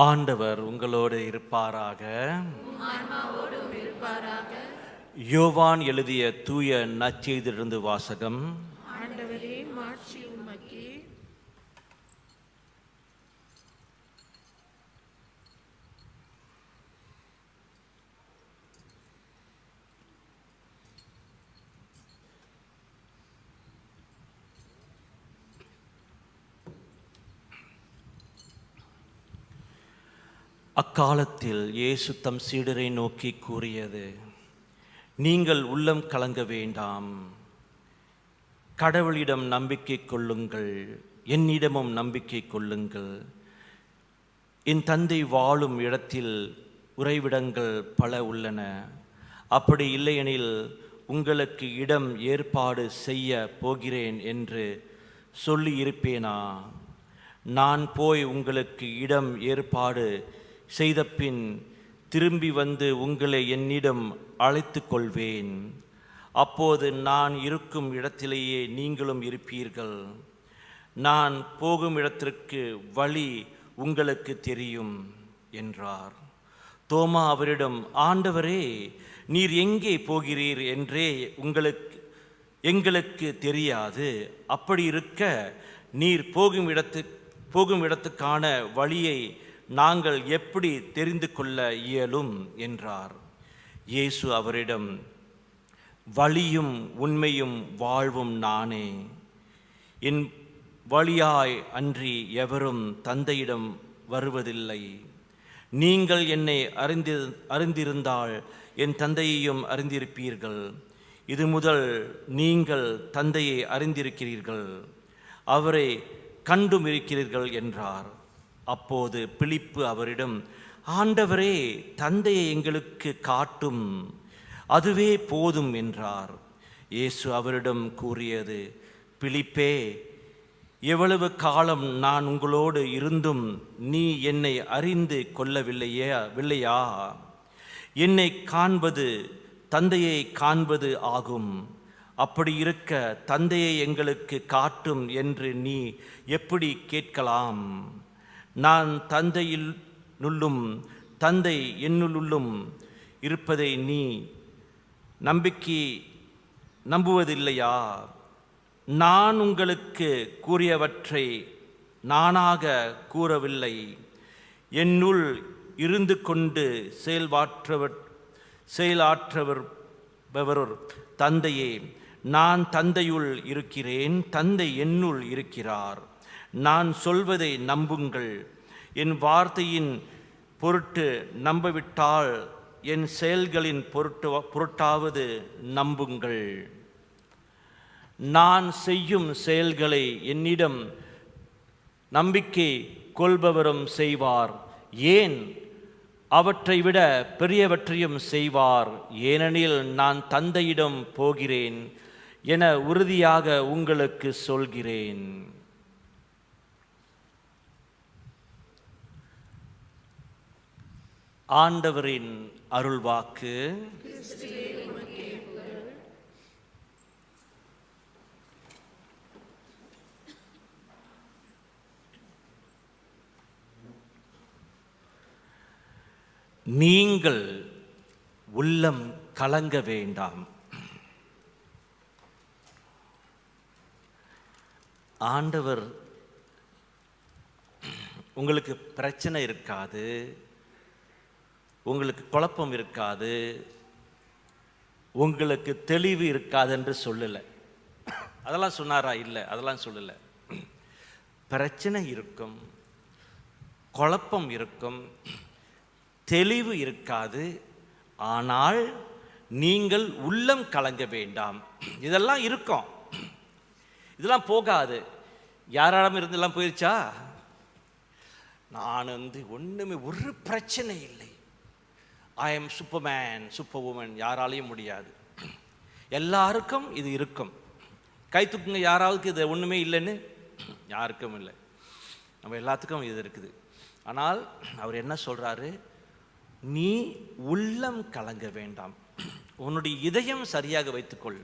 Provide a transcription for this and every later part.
ஆண்டவர் உங்களோடு இருப்பாராக. யோவான் எழுதிய தூய நற்செய்தியிலிருந்து வாசகம். ஆண்டவரே, மாட்சி உமக்கே. அக்காலத்தில் இயேசு தம் சீடரை நோக்கி கூறியது: நீங்கள் உள்ளம் கலங்க வேண்டாம். கடவுளிடம் நம்பிக்கை கொள்ளுங்கள், என்னிடமும் நம்பிக்கை கொள்ளுங்கள். என் தந்தை வாழும் இடத்தில் உறைவிடங்கள் பல உள்ளன. அப்படி இல்லையெனில் உங்களுக்கு இடம் ஏற்பாடு செய்ய போகிறேன் என்று சொல்லி இருப்பேனா? நான் போய் உங்களுக்கு இடம் ஏற்பாடு செய்த பின் திரும்பி வந்து உங்களை என்னிடம் அழைத்து கொள்வேன். அப்போது நான் இருக்கும் இடத்திலேயே நீங்களும் இருப்பீர்கள். நான் போகும் இடத்திற்கு வழி உங்களுக்கு தெரியும் என்றார். தோமா அவரிடம், ஆண்டவரே, நீர் எங்கே போகிறீர் என்றே எங்களுக்கு தெரியாது. அப்படி இருக்க நீர் போகும் இடத்துக்கான வழியை நாங்கள் எப்படி தெரிந்து கொள்ள இயலும் என்றார். இயேசு அவரிடம், வழியும் உண்மையும் வாழ்வும் நானே. என் வழியாய் அன்றி எவரும் தந்தையிடம் வருவதில்லை. நீங்கள் என்னை அறிந்திருந்தால் என் தந்தையையும் அறிந்திருப்பீர்கள். இது முதல் நீங்கள் தந்தையை அறிந்திருக்கிறீர்கள், அவரை கண்டும் இருக்கிறீர்கள் என்றார். அப்போது பிலிப்பு அவரிடம், ஆண்டவரே, தந்தையை எங்களுக்கு காட்டும், அதுவே போதும் என்றார். இயேசு அவரிடம் கூறியது: பிலிப்பே, எவ்வளவு காலம் நான் உங்களோடு இருந்தும் நீ என்னை அறிந்து கொள்ளவில்லையா? என்னை காண்பது தந்தையை காண்பது ஆகும். அப்படி இருக்க தந்தையை எங்களுக்கு காட்டும் என்று நீ எப்படி கேட்கலாம்? நான் தந்தையினுள்ளும் தந்தை என்னுள்ளும் இருப்பதை நீ நம்புவதில்லையா? நான் உங்களுக்கு கூறியவற்றை நானாக கூறவில்லை. என்னுள் இருந்து கொண்டு செயலாற்றுபவர் தந்தையே. நான் தந்தையுள் இருக்கிறேன், தந்தை என்னுள் இருக்கிறார். நான் சொல்வதை நம்புங்கள். என் வார்த்தையின் பொருட்டு நம்பவிட்டால் என் செயல்களின் பொருட்டாவது நம்புங்கள். நான் செய்யும் செயல்களை என்னிடம் நம்பிக்கை கொள்பவரும் செய்வார். ஏன், அவற்றை விட பெரியவற்றையும் செய்வார். ஏனெனில் நான் தந்தையிடம் போகிறேன் என உறுதியாக உங்களுக்கு சொல்கிறேன். ஆண்டவரின் அருள்வாக்கு. நீங்கள் உள்ளம் கலங்க வேண்டாம். ஆண்டவர் உங்களுக்கு பிரச்சனை இருக்காது, உங்களுக்கு குழப்பம் இருக்காது, உங்களுக்கு தெளிவு இருக்காது என்று சொல்லலை. அதெல்லாம் சொன்னாரா? இல்லை, அதெல்லாம் சொல்லலை. பிரச்சனை இருக்கும், குழப்பம் இருக்கும், தெளிவு இருக்காது. ஆனால் நீங்கள் உள்ளம் கலங்க வேண்டாம். இதெல்லாம் இருக்கும், இதெல்லாம் போகாது. யாராலும் இருந்தெல்லாம் போயிடுச்சா? நான் ஒன்றுமே, ஒரு பிரச்சனை இல்லை, I am superman, super woman, யாராலையும் முடியாது. எல்லாருக்கும் இது இருக்கும். கை தூக்குங்க யாராவுக்கு இது ஒன்றுமே இல்லைன்னு. யாருக்கும் இல்லை, நம்ம எல்லாத்துக்கும் இது இருக்குது. ஆனால் அவர் என்ன சொல்கிறாரு? நீ உள்ளம் கலங்க வேண்டாம். உன்னுடைய இதயம் சரியாக வைத்துக்கொள்,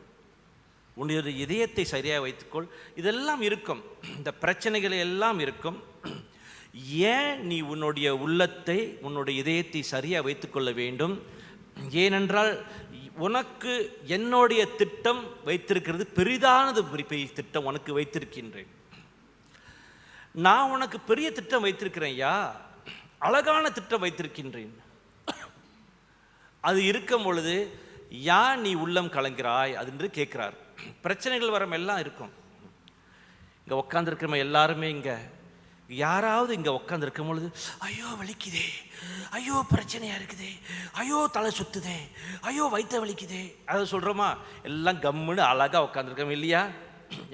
உன்னுடைய இதயத்தை சரியாக வைத்துக்கொள். இதெல்லாம் இருக்கும், இந்த பிரச்சனைகள் எல்லாம் இருக்கும். ஏன் நீ உன்னுடைய உள்ளத்தை, உன்னுடைய இதயத்தை சரியாக வைத்துக்கொள்ள வேண்டும்? ஏனென்றால் உனக்கு என்னுடைய திட்டம் வைத்திருக்கிறது பெரிதானது, பெரிய திட்டம் உனக்கு வைத்திருக்கின்றேன். நான் உனக்கு பெரிய திட்டம் வைத்திருக்கிறேன் ஐயா, அழகான திட்டம் வைத்திருக்கின்றேன். அது இருக்கும் பொழுது யான் நீ உள்ளம் கலங்கிறாய் அது என்று கேட்கிறார். பிரச்சனைகள் வரம் எல்லாம் இருக்கும். இங்கே உட்காந்துருக்கிறவங்க எல்லாருமே இங்கே யாராவது இங்கே உட்காந்துருக்கும் பொழுது ஐயோ வலிக்குதே, ஐயோ பிரச்சனையாக இருக்குதே, ஐயோ தலை சுத்துதே, ஐயோ வயிற்ற வலிக்குதே, அதை சொல்கிறோமா? எல்லாம் கம்முன்னு அழகாக உட்காந்துருக்கோம் இல்லையா?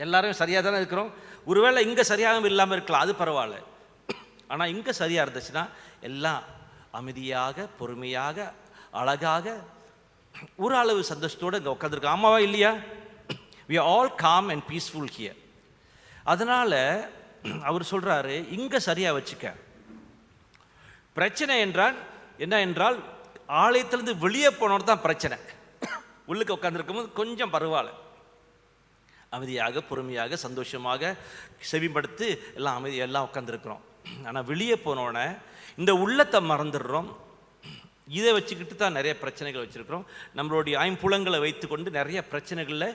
எல்லாரும் சரியாக தானே இருக்கிறோம். ஒருவேளை இங்கே சரியாக இல்லாமல் இருக்கலாம், அது பரவாயில்ல. ஆனால் இங்கே சரியாக இருந்துச்சுன்னா எல்லாம் அமைதியாக, பொறுமையாக, அழகாக, ஒரு அளவு சந்தோஷத்தோடு இங்கே உட்காந்துருக்கோம். ஆமாவா இல்லையா? we are all calm and peaceful here. அதனால் அவர் சொல்கிறாரு, இங்கே சரியாக வச்சுக்க. பிரச்சனை என்றால் என்ன என்றால், ஆலயத்திலேருந்து வெளியே போனோன்னு தான் பிரச்சனை. உள்ளுக்கு உட்காந்துருக்கும் போது கொஞ்சம் பரவாயில்ல, அமைதியாக, பொறுமையாக, சந்தோஷமாக செவிப்படுத்து எல்லாம் எல்லாம் உட்காந்துருக்குறோம். ஆனால் வெளியே போனோடனே இந்த உள்ளத்தை மறந்துடுறோம். இதை வச்சுக்கிட்டு தான் நிறைய பிரச்சனைகள் வச்சுருக்கிறோம். நம்மளுடைய ஐம்புலங்களை வைத்து கொண்டு நிறைய பிரச்சனைகளில்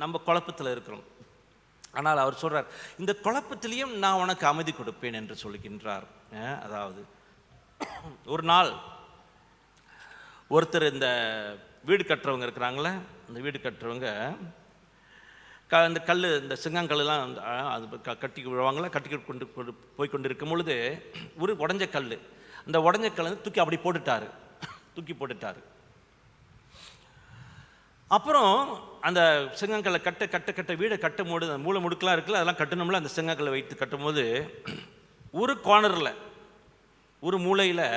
நம்ம குழப்பத்தில் இருக்கிறோம். ஆனால் அவர் சொல்கிறார், இந்த குழப்பத்திலையும் நான் உனக்கு அமைதி கொடுப்பேன் என்று சொல்லுகின்றார். அதாவது ஒரு நாள் ஒருத்தர், இந்த வீடு கட்டுறவங்க இருக்கிறாங்களே, அந்த வீடு கட்டுறவங்க இந்த கல், இந்த செங்கங்கல்லாம் அது கட்டி விடுவாங்களா, கட்டி கொண்டு போய் கொண்டு இருக்கும் பொழுது ஒரு உடஞ்ச கல், அந்த உடஞ்ச கல் தூக்கி அப்படி போட்டுட்டாரு, தூக்கி போட்டுட்டாரு. அப்புறம் அந்த செங்கக்கல்லை கட்ட கட்ட கட்ட வீடை கட்டும் போது, அந்த மூளை முடுக்கெலாம் இருக்குல்ல, அதெல்லாம் கட்டணும்ல, அந்த செங்கக்கல்லை வைத்து கட்டும் போது ஒரு கார்னரில், ஒரு மூலையில்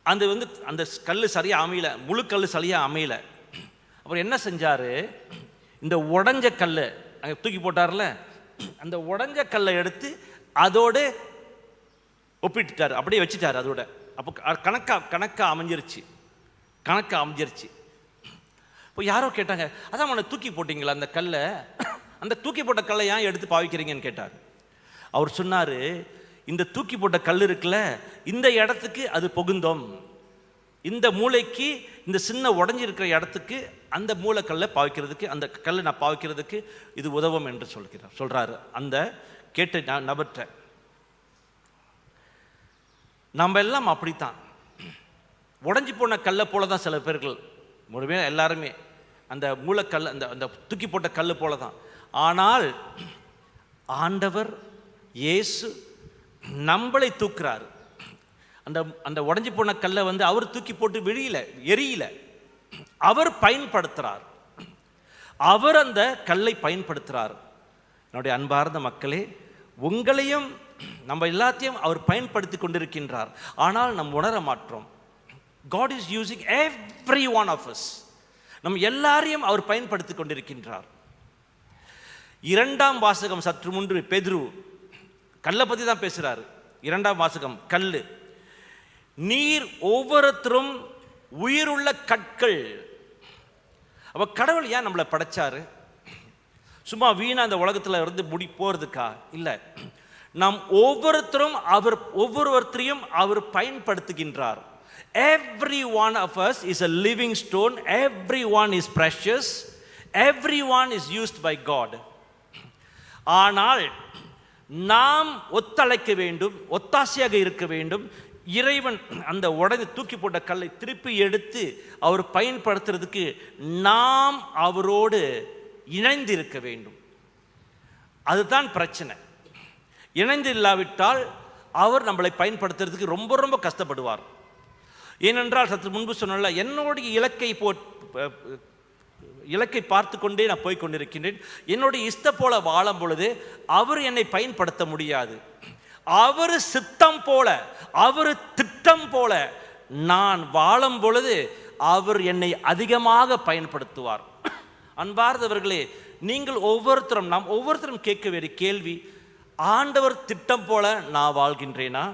அந்த அந்த கல் சரியாக அமையல, முழு கல் சரியாக அமையல. அப்புறம் என்ன செஞ்சார், இந்த உடஞ்ச கல் அங்கே தூக்கி போட்டார்ல, அந்த உடஞ்ச கல்லை எடுத்து அதோடு ஒப்பிட்டுட்டார், அப்படியே வச்சுட்டார் அதோட. அப்போ கணக்காக அமைஞ்சிருச்சு, கணக்காக அமைஞ்சிருச்சு. இப்போ யாரோ கேட்டாங்க, அதான் அவனை தூக்கி போட்டிங்களா அந்த கல்லை, அந்த தூக்கி போட்ட கல்லை ஏன் எடுத்து பாவிக்கிறீங்கன்னு கேட்டார். அவர் சொன்னார், இந்த தூக்கி போட்ட கல் இருக்குல்ல, இந்த இடத்துக்கு அது பொகுந்தோம், இந்த மூளைக்கு, இந்த சின்ன உடஞ்சிருக்கிற இடத்துக்கு அந்த மூளைக்கல்லை பாவிக்கிறதுக்கு, அந்த கல்லை நான் பாவிக்கிறதுக்கு இது உதவும் என்று சொல்கிறாரு அந்த கேட்ட நபர்கிட்ட. நம்ம எல்லாம் அப்படித்தான், உடஞ்சி போன கல்லை போல தான் சில பேர்கள், முழுமையாக எல்லாருமே அந்த மூளைக்கல், அந்த அந்த தூக்கி போட்ட கல் போல தான். ஆனால் ஆண்டவர் இயேசு நம்மளை தூக்குறாரு. அந்த அந்த உடஞ்சி போன கல்லை அவர் தூக்கி போட்டு எரியல, அவர் பயன்படுத்துகிறார், அவர் அந்த கல்லை பயன்படுத்துகிறார். என்னுடைய அன்பார்ந்த மக்களே, உங்களையும் நம்ம எல்லாத்தையும் அவர் பயன்படுத்தி கொண்டிருக்கின்றார். ஆனால் நம் உணர மாற்றோம். God is using every one of us. நம் எல்லாரையும் அவர் பயன்படுத்தி கொண்டிருக்கின்றார். 2ஆம் வாசகம் சற்று முன்பு பேதுரு கல்லை பற்றி தான் பேசுகிறாரு. 2ஆம் வாசகம் கல், நீர் ஒவ்வொருத்தரும் உயிருள்ள கற்கள். அப்போ கடவுள் ஏன் நம்மளை படைச்சாரு? சும்மா வீணா அந்த உலகத்தில் இருந்து போகிறதுக்கா? இல்லை, நாம் ஒவ்வொருவரையும் அவர் பயன்படுத்துகின்றார். Every one of us is a living stone. Everyone is precious. Everyone is used by God. ஆனால் நாம் ஒத்துழைக்க வேண்டும், ஒத்தாசையாக இருக்க வேண்டும். இறைவன் அந்த உடனே தூக்கி போட்ட கல்லை திருப்பி எடுத்து அவர் பயன்படுத்துறதுக்கு நாம் அவரோடு இணைந்து இருக்க வேண்டும். அதுதான் பிரச்சனை. இணைந்து இல்லாவிட்டால் அவர் நம்மளை பயன்படுத்துறதுக்கு ரொம்ப ரொம்ப கஷ்டப்படுவார். ஏனென்றால் சற்று முன்பு சொன்னல, என்னுடைய இலக்கை பார்த்து கொண்டே நான் போய் கொண்டிருக்கின்றேன். என்னுடைய இஷ்டம் போல வாழும் பொழுது அவர் என்னை பயன்படுத்த முடியாது. அவர் சித்தம் போல, அவர் திட்டம் போல நான் வாழும் பொழுது அவர் என்னை அதிகமாக பயன்படுத்துவார். அன்பார்ந்தவர்களே, நீங்கள் நாம் ஒவ்வொருத்தரும் கேட்க வேண்டிய கேள்வி, ஆண்டவர் திட்டம் போல நான் வாழ்கின்றேனா?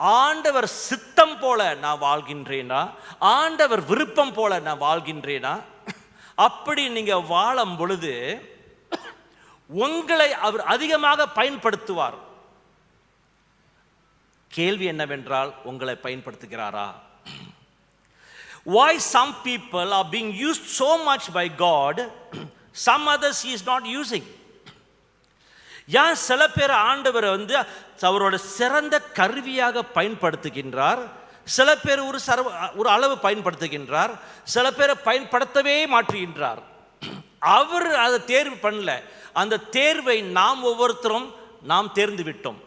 ஆண்டவர் சித்தம் போல நான் வாழ்கின்றேனா? ஆண்டவர் விருப்பம் போல நான் வாழ்கின்றேனா? அப்படி நீங்க வாழும் பொழுது உங்களை அவர் அதிகமாக பயன்படுத்துவார். கேள்வி என்னவென்றால், உங்களை பயன்படுத்துகிறாரா? Why some people are being used so much by God, some others he is not using? ஏன் சில பேர் ஆண்டவர் அவரோட சிறந்த கருவியாக பயன்படுத்துகின்றார், சில பேர் ஒரு அளவு பயன்படுத்துகின்றார், சில பேரை பயன்படுத்தவே மாற்றுகின்றார். அவர் அதை தேர்வு பண்ணல, அந்த தேர்வை நாம் ஒவ்வொருத்தரும் நாம் தேர்ந்து விட்டோம்.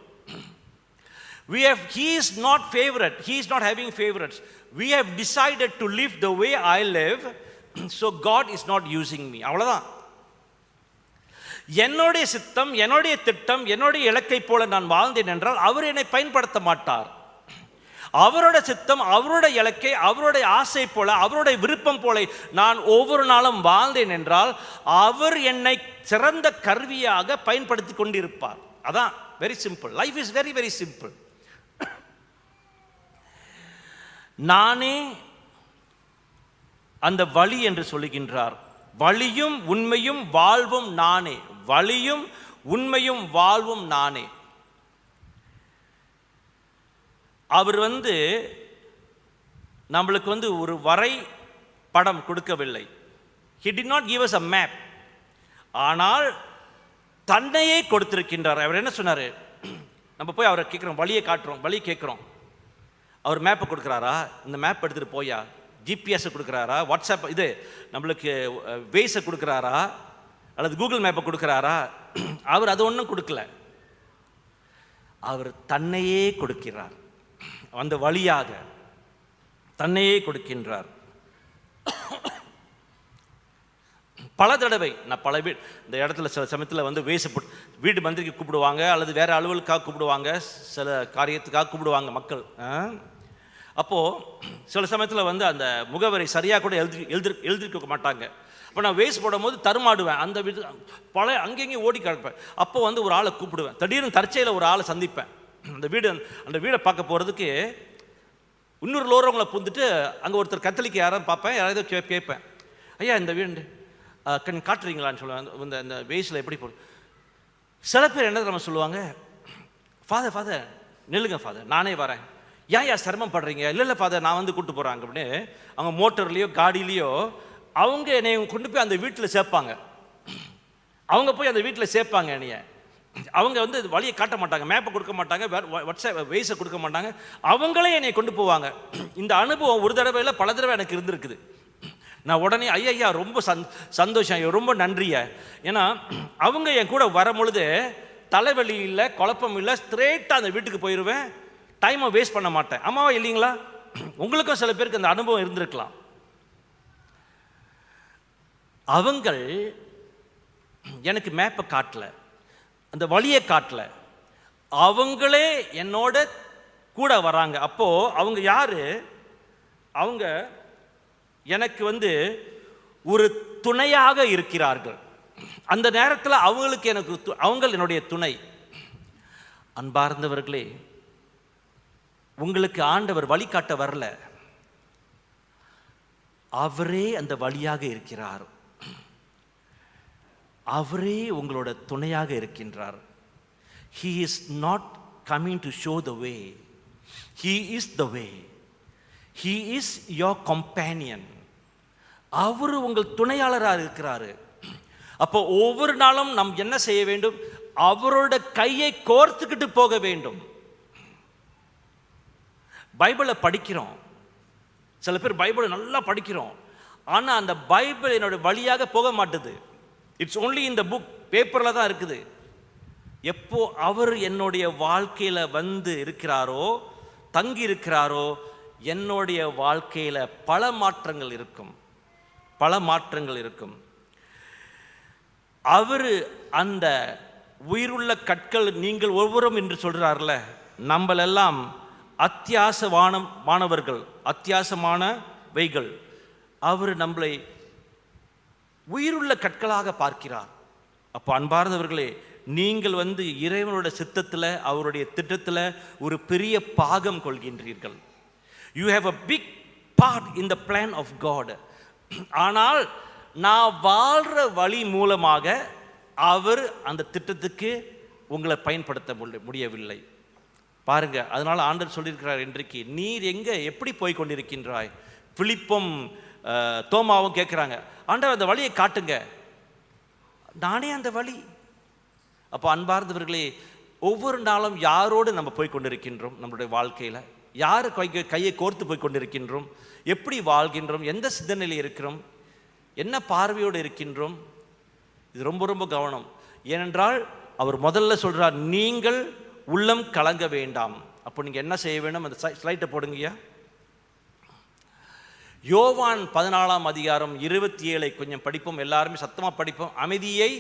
He is not favorite, he is not having favorites. We have decided to live the way I live, so God is not using me. அவ்வளவுதான். என்னுடைய சித்தம், என்னுடைய திட்டம், என்னுடைய இலக்கை போல நான் வாழ்ந்தேன் என்றால் அவர் என்னை பயன்படுத்த மாட்டார். அவரோட சித்தம், அவருடைய இலக்கை, அவருடைய ஆசை போல, அவருடைய விருப்பம் போல நான் ஒவ்வொரு நாளும் வாழ்ந்தேன் என்றால் அவர் என்னை சிறந்த கருவியாக பயன்படுத்தி கொண்டிருப்பார். அதான் very simple. Life is very very simple. நானே அந்த வழி என்று சொல்லுகின்றார். வழியும் உண்மையும் வாழ்வும் நானே. வழியும் உண்மையும் வாழ்வும் நானே. அவர் நம்மளுக்கு ஒரு வரை படம் கொடுக்கவில்லை. He did not give us a map. ஆனால் தன்னையே கொடுத்திருக்கின்றார். அவர் என்ன சொன்னார்? நம்ம போய் அவரை கேட்குறோம், வழியை காட்டுறோம், வழி கேட்குறோம். அவர் மேப்பை கொடுக்குறாரா? இந்த மேப் எடுத்துகிட்டு போயா? ஜிபிஎஸ்ஸை கொடுக்குறாரா? வாட்ஸ்அப் நம்மளுக்கு வேஸை கொடுக்குறாரா? அல்லது கூகுள் மேப்பை கொடுக்குறாரா? அவர் அது ஒன்றும் கொடுக்கல. அவர் தன்னையே கொடுக்கிறார். அந்த வழியாக தன்னையே கொடுக்கின்றார். பல தடவை நான் இந்த இடத்துல சில சமயத்தில் வேச வீடு மந்திரிக்கு கூப்பிடுவாங்க, அல்லது வேறு அலுவலுக்காக கூப்பிடுவாங்க, சில காரியத்துக்காக கூப்பிடுவாங்க மக்கள். அப்போது சில சமயத்தில் அந்த முகவரி சரியாக கூட எழுதிருக்க மாட்டாங்க. அப்போ நான் வேஸ்ட் போடும்போது தருமாடுவேன். அந்த வீடு அங்கேயும் ஓடி கிடப்பேன். அப்போ ஒரு ஆளை கூப்பிடுவேன். திடீர்னு தற்செயலில் ஒரு ஆளை சந்திப்பேன். அந்த வீடை பார்க்க போகிறதுக்கு இன்னொரு லோரவங்களை புந்துட்டு அங்கே ஒருத்தர் கத்தலிக்கு யாராவது பார்ப்பேன், யாராவது கேட்பேன், ஐயா இந்த வீடு காட்டுறீங்களான்னு சொல்லுவேன். இந்த வேஸில் எப்படி போடு. சில பேர் என்ன நம்ம சொல்லுவாங்க, ஃபாதர் நில்லுங்க ஃபாதர், நானே வரேன். ஏன் சிரமப்படுறீங்க? இல்லை ஃபாதர் நான் கூப்பிட்டு போகிறாங்க அப்படின்னு அவங்க மோட்டர்லேயோ காடிலேயோ அவங்க என்னை கொண்டு போய் அந்த வீட்டில் சேர்ப்பாங்க. அவங்க போய் அந்த வீட்டில் சேர்ப்பாங்க என்னைய. அவங்க வழியை காட்ட மாட்டாங்க, மேப்பை கொடுக்க மாட்டாங்க, வாட்ஸ்அப் வேஸை கொடுக்க மாட்டாங்க, அவங்களே என்னை கொண்டு போவாங்க. இந்த அனுபவம் ஒரு தடவை இல்லை பல தடவை எனக்கு இருந்திருக்குது. நான் உடனே ஐயா ரொம்ப சந்தோஷம், ரொம்ப நன்றிய. ஏன்னா அவங்க என் கூட வரும் பொழுது தலைவலி இல்லை, குழப்பம் இல்லை, ஸ்ட்ரெயிட்டாக அந்த வீட்டுக்கு போயிடுவேன். டைமை வேஸ்ட் பண்ண மாட்டேன். ஆமாவா இல்லைங்களா? உங்களுக்கும் சில பேருக்கு அந்த அனுபவம் இருந்திருக்கலாம். அவங்கள் எனக்கு மேப்பை காட்டல, அந்த வழியை காட்டல, அவங்களே என்னோட கூட வராங்க. அப்போ அவங்க யாரு? அவங்க எனக்கு ஒரு துணையாக இருக்கிறார்கள். அந்த நேரத்தில் அவங்க என்னுடைய துணை. அன்பார்ந்தவர்களே, உங்களுக்கு ஆண்டவர் வழிகாட்ட வரல, அவரே அந்த வழியாக இருக்கிறார். அவரே உங்களோட துணையாக இருக்கின்றார். He is not coming to show the way. He is the way. He is your companion. அவர் உங்கள் துணையாளராக இருக்கிறாரு. அப்போ ஒவ்வொரு நாளும் நாம் என்ன செய்ய வேண்டும்? அவரோட கையை கோர்த்துக்கிட்டு போக வேண்டும். பைபிளை படிக்கிறோம், சில பேர் பைபிளை நல்லா படிக்கிறோம், ஆனால் அந்த பைபிள் என்னோட வழியாக போக மாட்டுது. It's only in the book, பேப்பரில் தான் இருக்குது. எப்போ அவர் என்னுடைய வாழ்க்கையில் இருக்கிறாரோ, தங்கி இருக்கிறாரோ, என்னுடைய வாழ்க்கையில் பல மாற்றங்கள் இருக்கும், பல மாற்றங்கள் இருக்கும். அவர் அந்த உயிருள்ள கற்கள் நீங்கள் ஒவ்வொருவரும் என்று சொல்கிறார்ல, நம்மளெல்லாம் அத்தியாசமானவர்கள், அத்தியாசமானவைகள். அவர் நம்மளை உயிருள்ள கற்களாக பார்க்கிறார். அப்போ அன்பார்ந்தவர்களே, நீங்கள் இறைவனோட சித்தத்தில், அவருடைய திட்டத்தில் ஒரு பெரிய பாகம் கொள்கின்றீர்கள். You have a big part in the plan of God. ஆனால் நான் வாழ்கிற வழி மூலமாக அவர் அந்த திட்டத்துக்கு உங்களை பயன்படுத்த முடியவில்லை. பாருங்க, அதனால ஆண்டவர் சொல்லியிருக்கிறார், இன்றைக்கு நீர் எங்கே எப்படி போய் கொண்டிருக்கின்றாய்? பிலிப்பும் தோமாவும் கேட்குறாங்க, ஆண்டவர் அந்த வழியை காட்டுங்க. நானே அந்த வழி. அப்போ அன்பார்ந்தவர்களே, ஒவ்வொரு நாளும் யாரோடு நம்ம போய் கொண்டிருக்கின்றோம்? நம்மளுடைய வாழ்க்கையில் யார் கையை கோர்த்து போய் கொண்டிருக்கின்றோம்? எப்படி வாழ்கின்றோம்? எந்த சிந்தனையில் இருக்கிறோம்? என்ன பார்வையோடு இருக்கின்றோம்? இது ரொம்ப ரொம்ப கவனம். ஏனென்றால் அவர் முதல்ல சொல்கிறார், நீங்கள் உள்ளம் கலங்க வேண்டாம். அப்போ நீங்கள் என்ன செய்ய வேண்டும்? அந்த ஸ்லைட்டை போடுங்கய்யா. யோவான் 14ஆம் அதிகாரம் 27 கொஞ்சம் படிப்போம், எல்லாருமே சத்தமாக படிப்போம். அமைதியை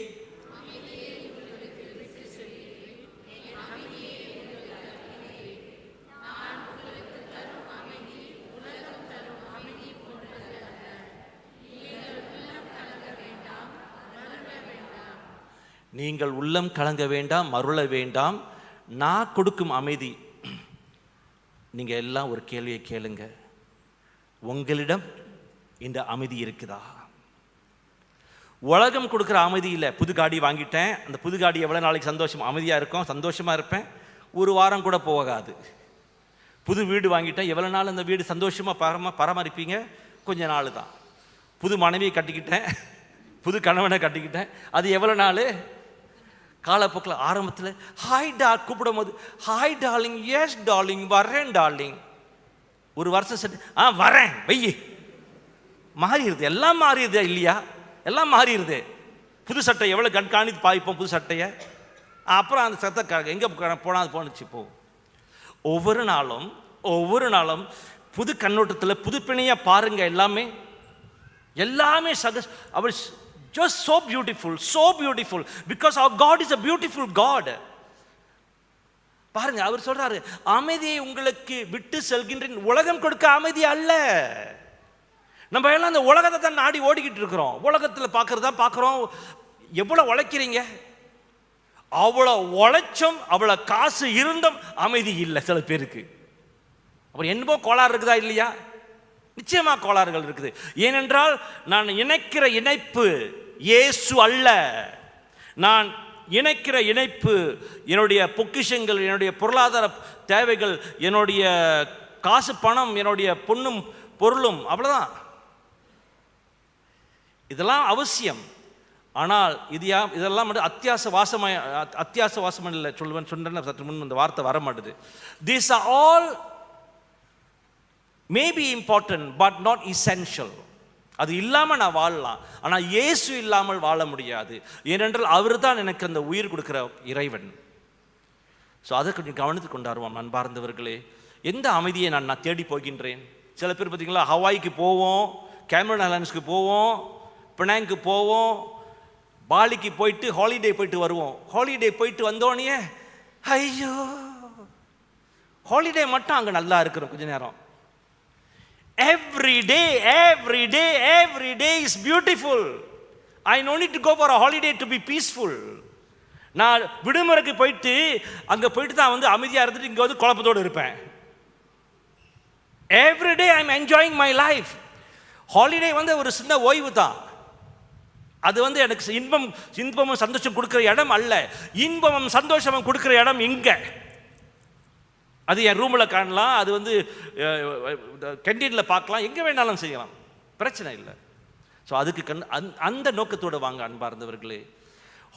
நீங்கள் உள்ளம் கலங்க வேண்டாம், மருள வேண்டாம், நான் கொடுக்கும் அமைதி. நீங்கள் எல்லாம் ஒரு கேள்வியை கேளுங்க, உங்களிடம் இந்த அமைதி இருக்குதா? உலகம் கொடுக்குற அமைதி இல்லை. புது காடி வாங்கிட்டேன், அந்த புது காடி எவ்வளோ நாளைக்கு சந்தோஷம் அமைதியாக இருக்கும், சந்தோஷமாக இருப்பேன், ஒரு வாரம் கூட போகாது. புது வீடு வாங்கிட்டேன், எவ்வளோ நாள் அந்த வீடு சந்தோஷமாக பராமரிப்பீங்க? கொஞ்ச நாள் தான். புது மனைவியை கட்டிக்கிட்டேன், புது கணவனை கட்டிக்கிட்டேன், அது எவ்வளோ நாள்? காலப்போக்கில் ஆரம்பத்தில் ஹாய் கூப்பிடும் போது ஹாய் டார்லிங், எஸ் டார்லிங், வரேன் டார்லிங். ஒரு வருஷம் சரி, வரேன் வெய்யி, மாறிடுது, எல்லாம் மாறிடுது இல்லையா? எல்லாம் மாறிடுது. புது சட்டை எவ்வளோ கண்காணித்து பாய்ப்போம் புது சட்டையை, அப்புறம் அந்த சட்டை எங்கே போனால் அது போணுச்சு. இப்போ ஒவ்வொரு நாளும் புது கண்ணோட்டத்தில் புது பிணையாக பாருங்க. எல்லாமே அவர் just so beautiful because our God is a beautiful God. பாருங்க, அவர் சொல்றாரு, அமைதியை உங்களுக்கு விட்டு செல்கின்றேன். உலகம் கொடுக்க அமைதி அல்ல. நம்ம எல்லாம் அந்த உலகத்தை தான் நாடி ஓடிக்கிட்டு இருக்கிறோம். உலகத்தில் பார்க்குறோம். எவ்வளோ உழைக்கிறீங்க, அவ்வளோ உழைச்சும் அவ்வளோ காசு இருந்தும் அமைதி இல்லை சில பேருக்கு. அப்புறம் என்னமோ கோளாறு இருக்குதா இல்லையா? நிச்சயமாக கோளாறுகள் இருக்குது. ஏனென்றால் நான் இணைக்கிற இணைப்பு இயேசு அல்ல. நான் இணைக்கிற இணைப்பு என்னுடைய பொக்கிஷங்கள், என்னுடைய பொருளாதார தேவைகள், என்னுடைய காசு பணம், என்னுடைய பொண்ணும் பொருளும், அவ்வளோதான். இதெல்லாம் அவசியம். ஆனால் இதெல்லாம் வந்து அத்தியாசவாசம் இல்லை. சொன்னேன் சற்று முன் இந்த வார்த்தை வர மாட்டுது. These are all may be important but not essential. அது இல்லாமல் நான் வாழலாம், ஆனால் இயேசு இல்லாமல் வாழ முடியாது. ஏனென்றால் அவர் தான் எனக்கு அந்த உயிர் கொடுக்குற இறைவன். ஸோ அதை கொஞ்சம் கவனித்து கொண்டாடுவோம். அன்பார்ந்தவர்களே, எந்த அமைதியை நான் தேடி போகின்றேன்? சில பேர் பார்த்தீங்களா, ஹவாய்க்கு போவோம், கேமரன் ஐலாண்ட்ஸ்க்கு போவோம், பினாங்க்கு போவோம், பாலிக்கு போயிட்டு ஹாலிடே போயிட்டு வருவோம். ஹாலிடே போயிட்டு வந்தோடனே ஐயோ, ஹாலிடே மட்டும் அங்கே நல்லா இருக்கிறோம் கொஞ்ச நேரம். Every day is beautiful. I no need to go for a holiday to be peaceful. நான் விடுமுறைக்கு போயிட்டு அங்கே போயிட்டு தான் வந்து அமைதியாக இருந்துட்டு இங்கே வந்து குழப்பத்தோடு இருப்பேன். Every day I'm enjoying my life. Holiday வந்து ஒரு சின்ன ஓய்வு தான். அது வந்து எனக்கு இன்பமும் சந்தோஷம் கொடுக்குற இடம் அல்ல. இன்பமும் சந்தோஷமும் கொடுக்குற இடம் இங்கே. அது என் ரூமில் காணலாம், அது வந்து கேண்டீனில் பார்க்கலாம், எங்கே வேணாலும் செய்யலாம், பிரச்சனை இல்லை. ஸோ அதுக்கு அந்த நோக்கத்தோடு வாங்க அன்பார்ந்தவர்களே.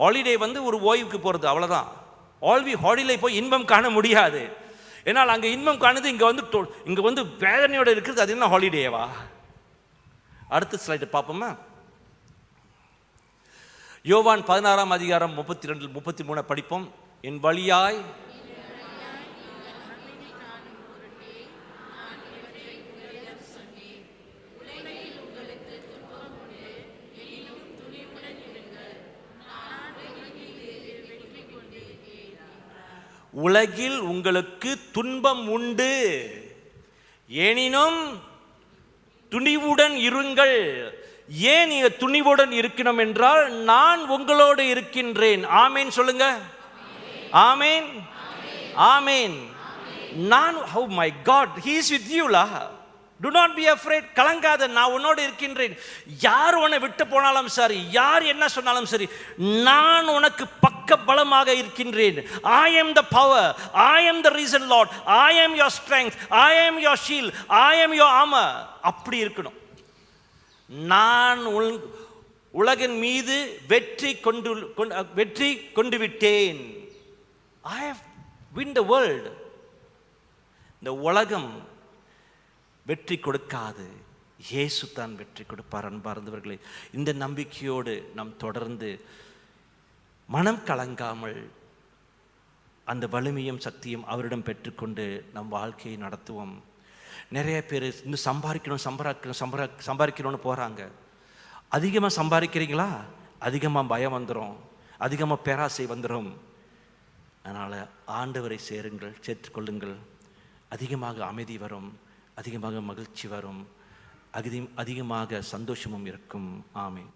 ஹாலிடே வந்து ஒரு ஓய்வுக்கு போகிறது, அவ்வளோதான். ஹாலிடே போய் இன்பம் காண முடியாது. ஏன்னால் அங்கே இன்பம் காணுது, இங்கே வந்து வேதனையோடு இருக்கிறது. அது என்ன ஹாலிடேவா? அடுத்த ஸ்லைடு பார்ப்போமா? யோவான் 16ஆம் அதிகாரம் 32 33 படிப்போம். என் வழியாய் உலகில் உங்களுக்கு துன்பம் உண்டு, எனினும் துணிவுடன் இருங்கள். ஏன் நீங்க துணிவுடன் இருக்கணும் என்றால், நான் உங்களோடு இருக்கின்றேன். ஆமேன் சொல்லுங்க. ஆமேன், ஆமேன். நான், oh my God, he is with you la. Do not be afraid. கலங்காத, நான் உன்னோடு இருக்கின்றேன். யார் உன்னை விட்டு போனாலும் சரி, யார் என்ன சொன்னாலும் சரி, நான் உனக்கு பக்க பலமாக இருக்கின்றேன். I am the power, I am the reason Lord, I am your strength, I am your shield, I am your armor. அப்படி இருக்கணும். நான் உலகின் மீது வெற்றி கொண்டு விட்டேன். I have win the world. இந்த உலகம் வெற்றி கொடுக்காது, இயேசு தான் வெற்றி கொடுப்பார். அன்பார்ந்தவர்களே, இந்த நம்பிக்கையோடு நாம் தொடர்ந்து மனம் கலங்காமல் அந்த வலிமையும் சக்தியும் அவரிடம் பெற்றுக்கொண்டு நம் வாழ்க்கையை நடத்துவோம். நிறைய பேர் இன்னும் சம்பாதிக்கணும்னு போகிறாங்க. அதிகமாக சம்பாதிக்கிறீங்களா, அதிகமாக பயம் வந்துடும், அதிகமாக பேராசை வந்துடும். அதனால் ஆண்டவரை சேர்த்துக்கொள்ளுங்கள். அதிகமாக அமைதி வரும், அதிகமாக மகிழ்ச்சி வரும், அதிகமாக சந்தோஷமும் இருக்கும். ஆமென்.